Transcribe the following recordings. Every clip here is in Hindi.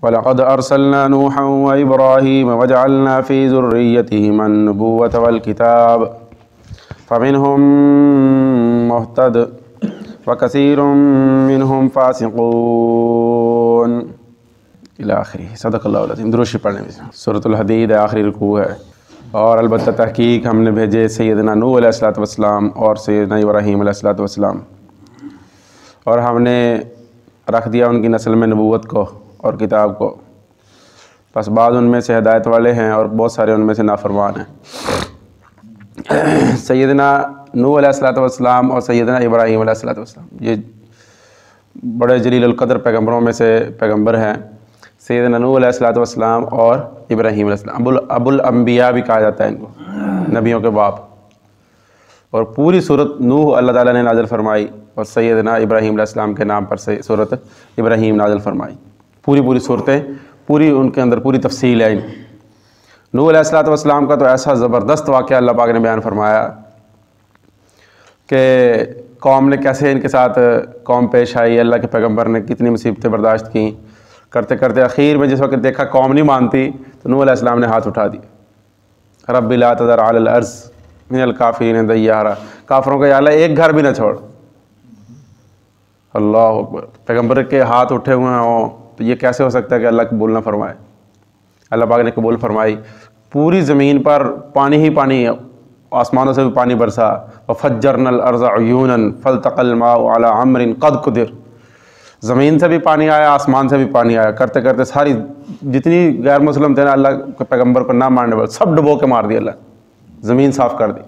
वलक़द अर्सलना नूहन व इब्राहीम वजअलना फ़ी ज़ुर्रिय्यतिहिम अन्नुबुव्वत वल किताब फ़मिनहुम मुहतद व कसीरुम मिनहुम फ़ासिक़ून इला आखिरी। सदक़ल्लाहुल अज़ीम। दुरूद शरीफ पढ़ने में सूरतुल हदीद आखिरी रुकू है। और अलबत्ता तहक़ीक़ हमने भेजे सैयदना नूह अलैहिस्सलातु वस्सलाम और सैयदना इब्राहीम अलैहिस्सलातु वस्सलाम, और हमने रख दिया उनकी नस्ल में नबूवत को और किताब को। बस बाद उनमें से हिदायत वाले हैं और बहुत सारे उनमें से नाफरमान हैं। सैयदना नूह अलैहिस्सलातु वस्सलाम और सैयदना इब्राहीम अलैहिस्सलातु वस्सलाम ये बड़े जलीलुल क़द्र पैगम्बरों में से पैगम्बर हैं। सैयदना नूह अलैहिस्सलातु वस्सलाम और इब्राहीम अलैहिस्सलाम अबुल अंबिया भी कहा जाता है इनको, नबियों के बाप। और पूरी सूरत नूह अल्लाह ताला ने नाज़िल फरमाई और सैयदना इब्राहीम अलैहिस्सलाम के नाम पर से सूरत इब्राहीम नाज़िल फरमाई। पूरी सूरतें, पूरी उनके अंदर पूरी तफसील है। नूह अलैहिस्सलातु वस्सलाम का तो ऐसा ज़बरदस्त वाक़या अल्लाह पाक ने बयान फरमाया कि कौम ने कैसे इनके साथ कौम पेश आई, अल्लाह के पैगम्बर ने कितनी मुसीबतें बर्दाश्त की। करते करते आखिर में जिस वक्त देखा कौम नहीं मानती तो नूह अलैहिस्सलाम ने हाथ उठा दिया, रब्बि ला तज़र अलल अर्ज़ मिनल काफ़िरीन दय्यारा, काफरों का या अल्लाह एक घर भी ना छोड़। अल्लाह अकबर। पैगम्बर के हाथ उठे हुए हों तो ये कैसे हो सकता है कि अल्लाह कबूल ना फरमाए। अल्लाह पाक ने कबूल फरमाई। पूरी ज़मीन पर पानी ही पानी, आसमानों से भी पानी बरसा। वफ़ज्जरनल अर्ज़ उयूनन फ़ल्तक़ल माउ अला अम्रिन क़द क़ुदिर, ज़मीन से भी पानी आया, आसमान से भी पानी आया। करते करते सारी जितनी गैर मुस्लिम थे ना अल्लाह के पैगम्बर को ना मानने वाले सब डुबो के मार दिया अल्लाह, ज़मीन साफ़ कर दी।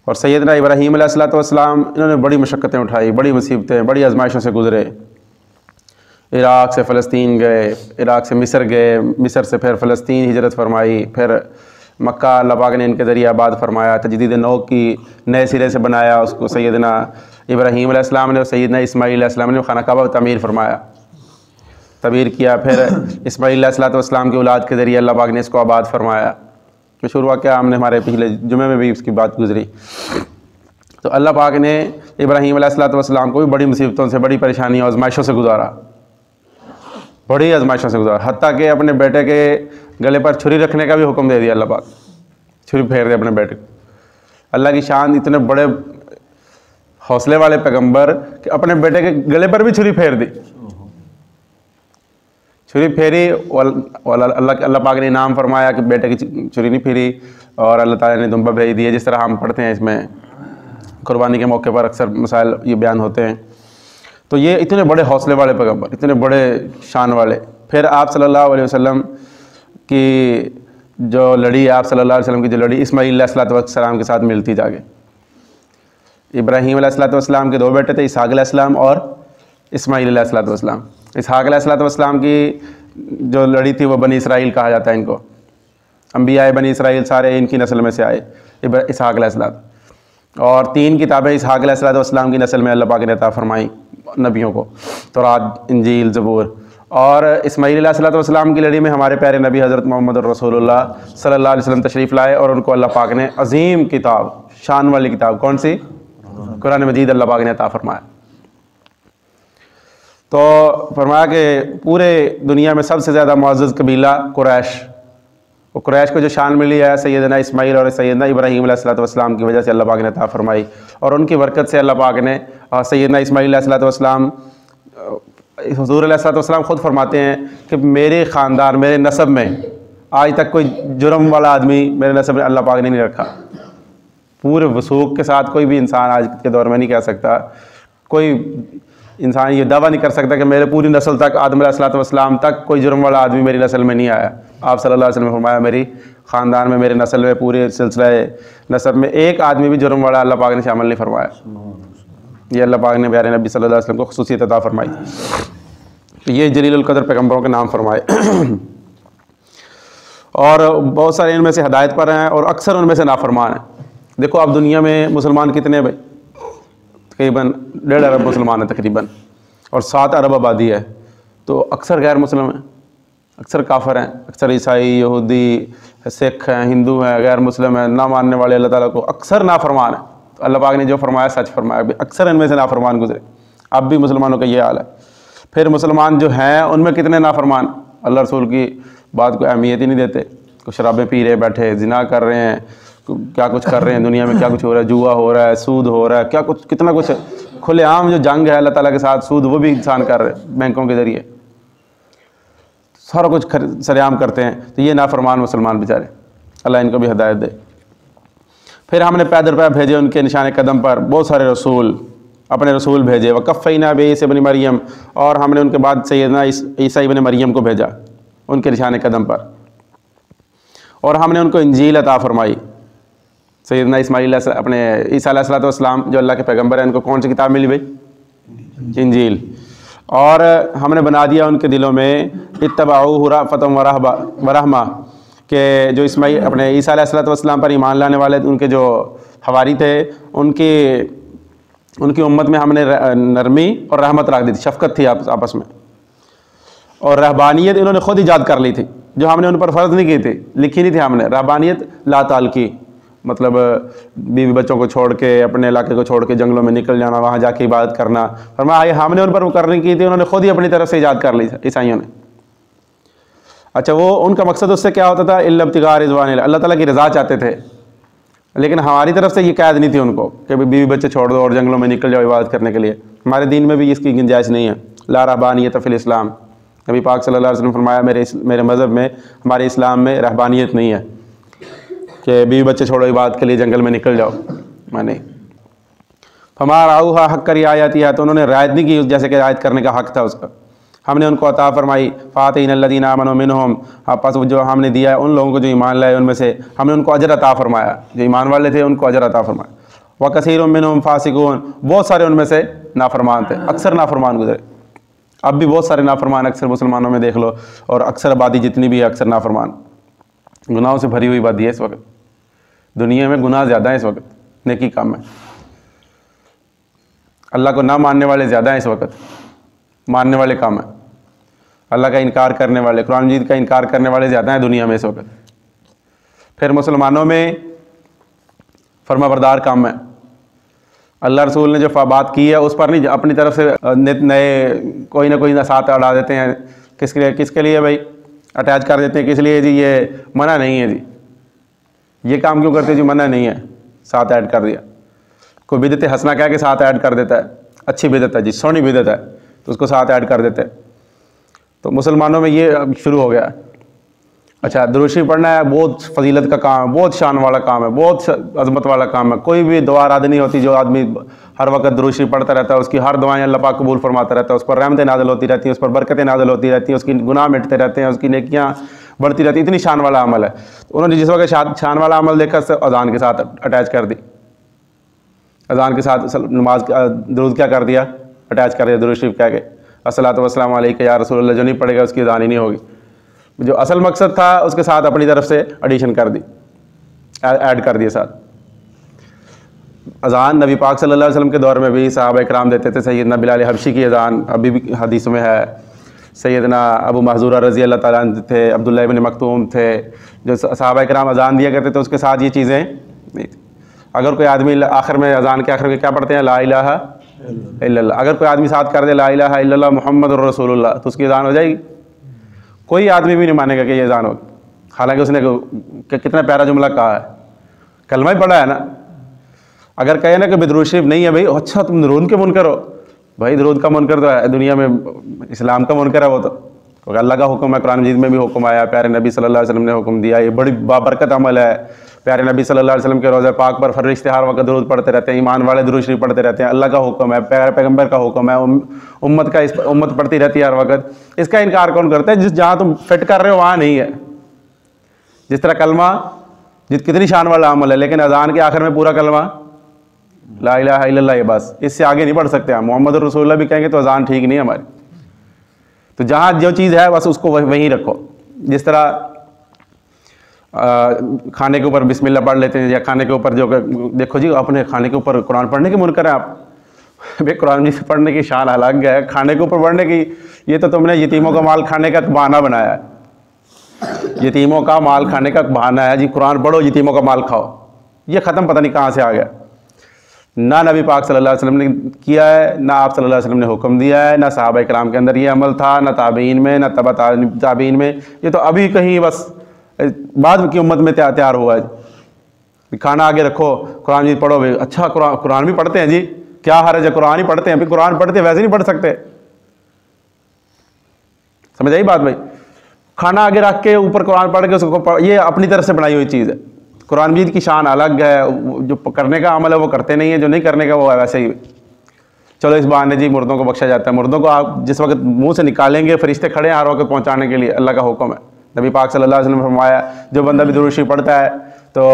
और सैयदना इब्राहीम अलैहिस्सलातु वस्सलाम इन्होंने बड़ी मशक्क़तें उठाई, बड़ी मुसीबतें, बड़ी आजमाइशों से गुज़रे। इराक़ से फ़लस्तीन गए, इराक़ से मिस्र गए, मिस्र से फिर फ़लस्तीन हिजरत फरमाई, फिर मक्का अल्लाह पाक ने इनके ज़रिए आबाद फरमाया। तजदीद नौ की नए सिरे से बनाया उसको सैयदना इब्राहीम अलैहिस्सलाम ने और सैयदना इस्माईल अलैहिस्सलाम ने खाना काबा तमीर फरमाया, तमीर किया। फिर इस्माईल अलैहिस्सलातु वस्सलाम की औलाद के ज़रिए अल्लाह पाक ने इसको आबाद फरमाया। मशहूर वाक़या हमने हमारे पिछले जुमे में भी उसकी बात गुजरी। तो अल्लाह पाक ने इब्राहीम अलैहिस्सलातु वस्सलाम को भी बड़ी मुसीबतों से, बड़ी परेशानियों, आजमाइशों से गुजारा, बड़ी आजमाइशों से गुजारा। हत्ता कि अपने बेटे के गले पर छुरी रखने का भी हुक्म दे दिया अल्लाह पाक, छुरी फेर दे अपने बेटे को। अल्लाह की शान, इतने बड़े हौसले वाले पैगम्बर कि अपने बेटे के गले पर भी छुरी फेर दी। छुरी फेरी और अल्लाह पाक ने इनाम फरमाया कि बेटे की छुरी नहीं फेरी और अल्लाह ताला ने दुम्बा भेज दिया। जिस तरह हम पढ़ते हैं इसमें कुर्बानी के मौके पर अक्सर मसाइल ये बयान होते हैं। तो ये इतने बड़े हौसले वाले पैगम्बर, इतने बड़े शान वाले। फिर आप सल्लल्लाहु अलैहि वसल्लम की जो लड़ी, आप सल्लल्लाहु अलैहि वसल्लम की जो लड़ी इस्माईल अलैहिस्सलातु वस्सलाम के साथ मिलती जाके। इब्राहीम अलैहिस्सलातु वस्सलाम के दो बेटे थे, इसहाक़ अलैहिस्सलाम और इस्माईल अलैहिस्सलातु वस्सलाम। इसहाक़ अलैहिस्सलातु वस्सलाम की जो लड़ी थी वो बनी इसराइल कहा जाता है इनको। अंबिया बनी इसराइल सारे इनकी नस्ल में से आए, इसहाक़ अलैहिस्सलाम। और 3 किताबें इसहाक़ अलैहिस्सलातु वस्सलाम की नस्ल में अल्लाह पाक ने अता फरमाई नबियों को, तौरात, इंजील, ज़बूर। और इस्माईल अलैहिस्सलातु वस्सलाम की लड़ी में हमारे प्यारे नबी हज़रत मोहम्मद रसूलुल्लाह सल्लल्लाहु अलैहि वसल्लम तशरीफ़ लाए और उनको अल्लाह पाक ने अज़ीम किताब, शान वाली किताब, कौन सी? कुरान मजीद अल्लाह पाक ने अता फरमाया। तो फरमाया कि पूरे दुनिया में सबसे ज़्यादा मुअज़्ज़ज़ कबीला कुरैश, वो कुरैश को जो शान मिली है सैयदना इस्माईल और सैयदना इब्राहीम अलैहिस्सलातु वस्सलाम की वजह से अल्लाह पाक ने अता फरमाई। और उनकी बरकत से अल्लाह पाक ने सैयदना इस्माईल अलैहिस्सलातु वस्सलाम, हुज़ूर अलैहिस्सलातु वस्सलाम ख़ुद फरमाते हैं कि मेरे ख़ानदान, मेरे नसब में आज तक कोई जुर्म वाला आदमी मेरे नसब में अल्लाह पाक ने नहीं रखा। पूरे वसूक के साथ कोई भी इंसान आज के दौर में नहीं कह सकता, कोई इंसान ये दावा नहीं कर सकता कि मेरे पूरी नस्ल तक, आदम अलैहिस्सलातु वस्सलाम तक कोई जुर्म वाला आदमी मेरी नस्ल में नहीं आया। आप सल्लल्लाहु अलैहि वसल्लम ने फरमाया मेरी ख़ानदान में, मेरे नस्ल में, पूरे सिलसिला नसब में एक आदमी भी जुर्म वाला अल्लाह पाक ने शामिल नहीं फरमाया। ये अल्लाह पाक ने प्यारे नबी सल्लल्लाहु अलैहि वसल्लम को ख़ुसूसियत अता फरमाई। तो ये जलीलुल क़द्र पैगम्बरों के नाम फरमाए। और बहुत सारे इनमें से हिदायत पर हैं और अक्सर उनमें से नाफरमान हैं। देखो अब दुनिया में मुसलमान कितने भाई? तकरीबन 1.5 अरब मुसलमान हैं तकरीबन, और 7 अरब आबादी है। तो अक्सर गैर मुस्लिम हैं, अक्सर काफिर हैं, अक्सर ईसाई, यहूदी, सिख हैं, हिंदू हैं, गैर मुस्लिम हैं, ना मानने वाले अल्लाह ताला को, अक्सर नाफरमान हैं। तो अल्लाह पाक ने जो फरमाया सच फरमाया, अक्सर इनमें से नाफरमान गुजरे। अब भी मुसलमानों का ये हाल है। फिर मुसलमान जो हैं उनमें कितने नाफरमान अल्लाह रसूल की बात को अहमियत ही नहीं देते। कुछ शराबें पी रहे बैठे, जिना कर रहे हैं, क्या कुछ कर रहे हैं दुनिया में, क्या कुछ हो रहा है, जुआ हो रहा है, सूद हो रहा है, क्या कुछ कितना कुछ खुलेआम जो जंग है अल्लाह ताला के साथ, सूद वो भी इंसान कर रहे हैं बैंकों के ज़रिए, सारा कुछ सरेआम करते हैं। तो ये नाफरमान मुसलमान बेचारे, अल्लाह इनको भी हिदायत दे। फिर हमने पैदल पैर भेजे उनके निशान कदम पर बहुत सारे रसूल, अपने रसूल भेजे। वक़फ़ैना बिईसा इब्न मरियम, और हमने उनके बाद सैयदना ईसा इब्न मरियम को भेजा उनके निशान कदम पर। और हमने उनको इंजील अता फरमाई। सैयदना इस्माईल अपने ईसा अलैहिस्सलाम जो अल्लाह के पैगम्बर हैं, उनको कौन सी किताब मिली भाई? इंजील। और हमने बना दिया उनके दिलों में इत्तबाउ रअफ़तम व रहमा, के जो इस्माईल अपने ईसा अलैहिस्सलाम पर ईमान लाने वाले उनके जो हवारी थे, उनकी उम्मत में हमने नरमी और रहमत रख दी थी, शफ़क़त थी आपस में। और रहबानियत इन्होंने ख़ुद ईजाद कर ली थी, जो हमने उन पर फ़र्ज़ नहीं की थी, लिखी नहीं थी हमने। रहबानियत ला ताल्की, मतलब बीवी बच्चों को छोड़ के, अपने इलाके को छोड़ के जंगलों में निकल जाना, वहाँ जाके इबादत करना, फरमाया हमने उन पर करने की थी, उन्होंने ख़ुद ही अपनी तरफ से ईजाद कर ली ईसाइयों ने। अच्छा, वो उनका मकसद उससे क्या होता था? इल्ला इब्तिगा रिज़वानिल्लाह, अल्लाह ताला की रज़ा चाहते थे। लेकिन हमारी तरफ से ये कैद नहीं थी उनको कि बीवी बच्चे छोड़ दो और जंगलों में निकल जाओ इबादत करने के लिए। हमारे दीन में भी इसकी गुंजाइश नहीं है। ला रहबानियत फ़िल इस्लाम, नबी पाक सल्लल्लाहु अलैहि वसल्लम फरमाया मेरे मज़हब में, हमारे इस्लाम में रहबानियत नहीं है कि बीवी बच्चे छोड़ो इबादत के लिए जंगल में निकल जाओ, मैं नहीं। हमारा आऊहा हक़ कर आयती है, तो उन्होंने रायत नहीं की जैसे कि रायत करने का हक़ था उसका। हमने उनको अता फरमाई फ़ातिनल्लज़ीना आमनू मिनहुम, आपस जो हमने दिया है उन लोगों को जो ईमान लाए उनमें से, हमने उनको अजर अता फरमाया। जो ईमान वाले थे उनको अजर अता फरमाया। व कसीरुम मिनहुम फ़ासिकून, बहुत सारे उनमें से नाफरमान थे, अक्सर नाफरमान गुजरे। अब भी बहुत सारे नाफरमान अक्सर मुसलमानों में देख लो, और अक्सर आबादी जितनी भी है अक्सर नाफरमान, गुनाहों से भरी हुई आबादी है इस वक्त। दुनिया में गुनाह ज़्यादा है इस वक्त, नेकी कम है। अल्लाह को ना मानने वाले ज़्यादा हैं इस वक्त, मानने वाले कम हैं। अल्लाह का इनकार करने वाले, कुरान मजीद का इनकार करने वाले ज़्यादा हैं दुनिया में इस वक्त। फिर मुसलमानों में फर्माबरदार कम है। अल्लाह रसूल ने जो बात की है उस पर नहीं, अपनी तरफ से नए कोई ना कोई साथ अड़ा देते हैं। किसके लिए भाई अटैच कर देते हैं, किस लिए जी? ये मना नहीं है जी, ये काम क्यों करते जी? मना नहीं है, साथ ऐड कर दिया। कोई बिदत हसना कह के साथ ऐड कर देता है, अच्छी बिदत है जी, सोनी बिदत है, तो उसको साथ ऐड कर देते हैं। तो मुसलमानों में ये शुरू हो गया। अच्छा, दुरूद शरीफ पढ़ना है, बहुत फजीलत का काम है, बहुत शान वाला काम है, बहुत अजमत वाला काम है। कोई भी दुआ राद नहीं होती जो आदमी हर वक्त दुरूद शरीफ पढ़ता रहता है, उसकी हर दुआएं अल्लाह पाक कबूल फरमाता रहता है, उस पर रहमतें नाज़िल होती रहती हैं, उस पर बरकतें नाज़िल होती रहती हैं, उसकी गुनाह मिटते रहते हैं, उसकी नेकियां बढ़ती रहती, इतनी शान वाला अमल है। तो उन्होंने जिस वक्त शान वाला अमल देखा अजान के साथ अटैच कर दी, अजान के साथ नमाज दुरूद क्या कर दिया? अटैच कर दिया दुरूद शरीफ कह के, अस्सलातु वस्सलामु अलैका या रसूलल्लाह। जो नहीं पड़ेगा उसकी अजान ही नहीं होगी। जो असल मकसद था उसके साथ अपनी तरफ से एडिशन कर दी, ऐड कर दिए साथ। अजान नबी पाक सल्लल्लाहु अलैहि वसल्लम के दौर में भी सहाबा इकराम देते थे। सैयदना बिलाल हबशी की अजान अभी भी हदीस में है। सैयदना अबू महज़ूरा रज़ी अल्लाह ताला अन्हु थे, अब्दुल्ला इब्न मक्तूम थे, जो सहाबा इकराम अजान दिया करते थे, उसके साथ ये चीज़ें नहीं थी। अगर कोई आदमी आखिर में अजान के आखिर में क्या पढ़ते हैं? ला इलाहा इल्लल्लाह। अगर कोई आदमी साथ कर दे ला इलाहा इल्लल्लाह मुहम्मदुर रसूलुल्लाह, तो उसकी अजान हो जाएगी। कोई आदमी भी नहीं मानेगा कि ये अजान होगी, हालांकि उसने कितना प्यारा जुमला कहा है, कलमा ही पढ़ा है ना। अगर कहे ना कि दुरूद शरीफ नहीं है भाई, अच्छा तुम दुरूद के मुनकर हो भाई, दुरूद का मुनकर तो है दुनिया में, इस्लाम का मुनकर है वो तो अल्लाह का हुक्म है, कुरान मजीद में भी हुक्म आया, प्यारे नबी सल्लल्लाहु अलैहि वसल्लम ने हुक्म दिया, ये बड़ी बाबरकत अमल है। प्यारे नबी सल्लल्लाहु अलैहि वसल्लम के रोज़े पाक पर फरिश्ते हर वक्त दुरूद पढ़ते रहते हैं, ईमान वाले दुरूद शरीफ पढ़ते रहते हैं, अल्लाह का हुक्म है, प्यारे पैगम्बर का हुक्म है, उम्मत पढ़ती रहती है हर वक्त। इसका इनकार कौन करता है? जहाँ तुम फिट कर रहे हो वहाँ नहीं है। जिस तरह कलमा कितनी शान वाला अमल है, लेकिन अजान के आखिर में पूरा कलमा ला इलाहा इल्लल्लाह, ये बस, इससे आगे नहीं बढ़ सकते हम। मोहम्मद रसूलुल्लाह भी कहेंगे तो अजान ठीक नहीं है हमारी। तो जहाँ जो चीज़ है बस उसको वहीं रखो। जिस तरह खाने के ऊपर बिस्मिल्लाह पढ़ लेते हैं, या खाने के ऊपर जो देखो जी अपने खाने के ऊपर कुरान पढ़ने के मुनकर है आप भाई, कुरान से पढ़ने की शान अलग है, खाने के ऊपर पढ़ने की, ये तो तुमने यतीमों का माल खाने का बहाना बनाया है। यतीमों का माल खाने का बहाना है जी, कुरान पढ़ो यतीमों का माल खाओ, ये ख़त्म पता नहीं कहाँ से आ गया। ना नबी पाक सल्लल्लाहु अलैहि वसल्लम ने किया है, ना आप सल्लल्लाहु अलैहि वसल्लम ने हुक्म दिया है, ना सहाबा इकराम के अंदर ये अमल था, ना ताबीन में, ना तबा ताबीन में। ये तो अभी कहीं बस बाद की उम्मत में तैयार हुआ है। खाना आगे रखो, कुरान जी पढ़ो भाई। अच्छा, कुरान भी पढ़ते हैं जी, क्या हर्ज है, कुरान ही पढ़ते हैं। फिर कुरान पढ़ते वैसे नहीं पढ़ सकते, समझ आई बात भाई। खाना आगे रख के ऊपर कुरान पढ़ के उसको ये अपनी तरफ से बनाई हुई चीज़ है। कुरान मजीद की शान अलग है, जो करने का अमल है वो करते नहीं है, जो नहीं करने का वो है वैसे ही। चलो इस बहाने जी मुर्दों को बख्शा जाता है। मुर्दों को आप जिस वक्त मुंह से निकालेंगे, फरिश्ते खड़े हैं हर वक्त पहुँचाने के लिए, अल्लाह का हुक्म है। नबी पाक सल्लल्लाहु अलैहि वसल्लम ने फरमाया जो बंदा भी दुरूद शरीफ पढ़ता है तो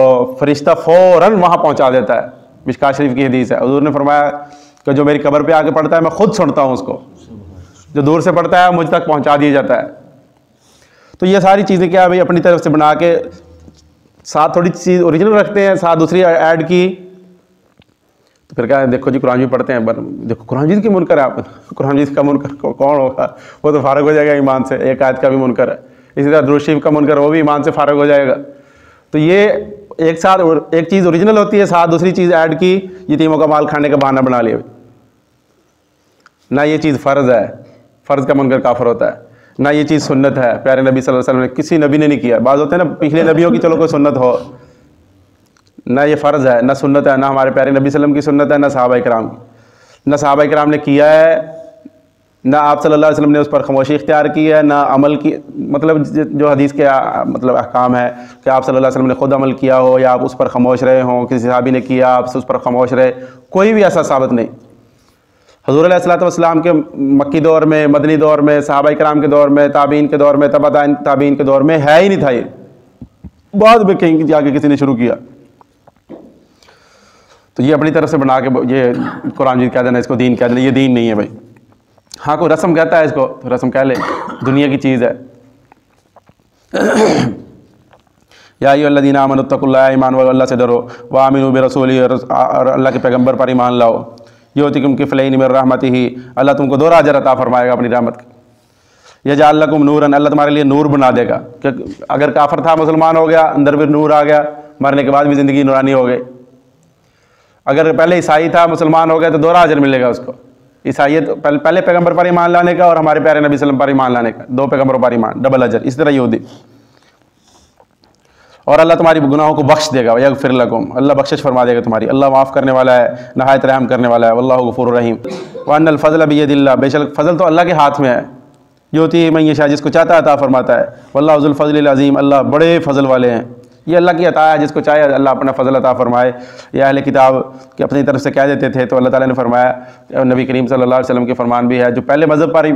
फरिश्ता फ़ौरन वहाँ पहुँचा देता है। मिशकात शरीफ की हदीस है, हुज़ूर ने फरमाया कि जो मेरी कब्र पे आके पढ़ता है मैं खुद सुनता हूँ उसको, जो दूर से पढ़ता है मुझ तक पहुँचा दिया जाता है। तो ये सारी चीज़ें क्या है भाई, अपनी तरफ से बना के साथ थोड़ी चीज़ ओरिजिनल रखते हैं, साथ दूसरी ऐड की, तो फिर क्या है, देखो जी कुरान भी पढ़ते हैं, देखो कुरान मजीद की मुनकर है। आप कुरान मजीद का मुनकर कौन होगा, वो तो फारग हो जाएगा ईमान से। एक आयत का भी मुनकर है, इसी तरह दुरूद शरीफ का मुनकर, वो भी ईमान से फारग हो जाएगा। तो ये एक साथ एक चीज़ ओरिजिनल होती है, साथ दूसरी चीज़ ऐड की, यतीमों का माल खाने का बहाना बना लिया। ना ये चीज़ फ़र्ज़ है, फ़र्ज़ का मुनकर काफिर होता है, ना ये चीज़ सुन्नत है। प्यारे नबी सल्लल्लाहु अलैहि वसल्लम ने, किसी नबी ने नहीं किया। बाज़ होते हैं ना पिछले नबियों की चलो कोई सुन्नत हो, ना ये फ़र्ज़ है, ना सुन्नत है, ना हमारे प्यारे नबी सल्लल्लाहु अलैहि वसल्लम की सुन्नत है, ना सहाबा इकराम की। ना सहाबा इकराम ने किया है, ना आप सल्लल्लाहु अलैहि वसल्लम ने उस पर खामोशी इख्तियार की है, ना अमल की। मतलब जो हदीस के मतलब अहकाम है कि आप सल्लल्लाहु अलैहि वसल्लम ने खुद अमल किया हो या आप उस पर खामोश रहे हों, किसी सहाबी ने किया आप उस पर खामोश रहे, कोई भी ऐसा साबित नहीं। हुज़ूर अलैहिस्सलातु वस्सलाम के मक्की दौर में, मदनी दौर में, सहाबा इकराम के दौर में, ताबीन के दौर में, तबा ताबीन के दौर में है ही नहीं था। ये बाद में कहीं जाके किसी ने शुरू किया। तो ये अपनी तरफ से बना के ये कुरान मजीद कह देना, इसको दीन कह देना, ये दीन नहीं है भाई। हाँ कोई रस्म कहता है इसको तो रस्म कह ले, दुनिया की चीज़ है। या अय्युहल्लज़ीना आमनु इत्तक़ुल्लाह, ईमान वालो अल्लाह से डरो, व आमिनू बिरसूलिही, और अल्लाह के पैगम्बर पर ईमान लाओ। युअतिकुम किफ़लैनि मिन रहमतिही, अल्लाह तुमको 2 अजर अता फरमाएगा अपनी रहमत का। यजअल लकुम नूरन, अल्लाह तुम्हारे लिए नूर बना देगा। कि अगर काफिर था मुसलमान हो गया, अंदर भी नूर आ गया, मरने के बाद भी ज़िंदगी नूरानी हो गई। अगर पहले ईसाई था मुसलमान हो गया तो 2 अजर मिलेगा उसको। ईसाइयत पहले पैगम्बर पर ईमान लाने का और हमारे प्यारे नबी सल्लल्लाहु अलैहि वसल्लम पर ईमान लाने का, 2 पैगम्बरों पर ईमान, डबल अजर। इस तरह यहूदी, और अल्लाह तुम्हारी गुनाहों को बख्श देगा। यगफिर लकुम, अल्लाह बख्शिश फरमा देगा तुम्हारी। अल्लाह माफ़ करने वाला है, नहायत रहम करने वाला है। वल्लाहु गफूरुर रहीम। व अन्नल फ़ज़्ल बियदिल्लाह, बेशक फ़ज़ल तो अल्लाह के हाथ में है। युती मन यशा, जिसको चाहता है अता फरमाता है। वल्लाहु ज़ुल फ़ज़्लिल अज़ीम, अल्लाह बड़े फ़ज़ल वाले हैं। ये अल्लाह की अता है, जिसको चाहे अल्लाह अपना फ़ज़ल अता फरमाए। ये अहले किताब के अपनी तरफ से कह देते थे, तो अल्लाह ताला ने फरमाया, नबी करीम सल्लल्लाहु अलैहि वसल्लम के फरमान भी है, जो पहले मज़हब पर,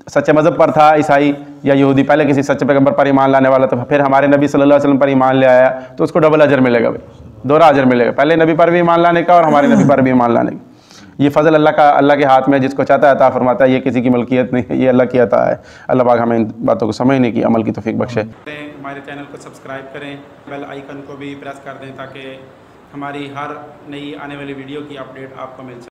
सच्चे मज़हब पर था, ईसाई या यहूदी, पहले किसी सच्चे पैगम्बर पर ईमान लाने वाला, तो फिर हमारे नबी सल्लल्लाहु अलैहि वसल्लम पर ईमान ले आया, तो उसको डबल अजर मिलेगा भाई, 2 अजर मिलेगा, पहले नबी पर भी ईमान लाने का और हमारे नबी पर भी ईमान लाने का। ये फ़ज़ल अल्लाह के हाथ में है, जिसको चाहता है अता फरमाता है। ये किसी की मलकियत नहीं है, ये अल्लाह की अता है। अल्लाह पाक हमें इन बातों को समझने की, अमल की तौफीक बख्शे। हमारे चैनल को सब्सक्राइब करें, बेल आइकन को भी प्रेस कर दें, ताकि हमारी हर नई आने वाली वीडियो की अपडेट आपको मिल सके।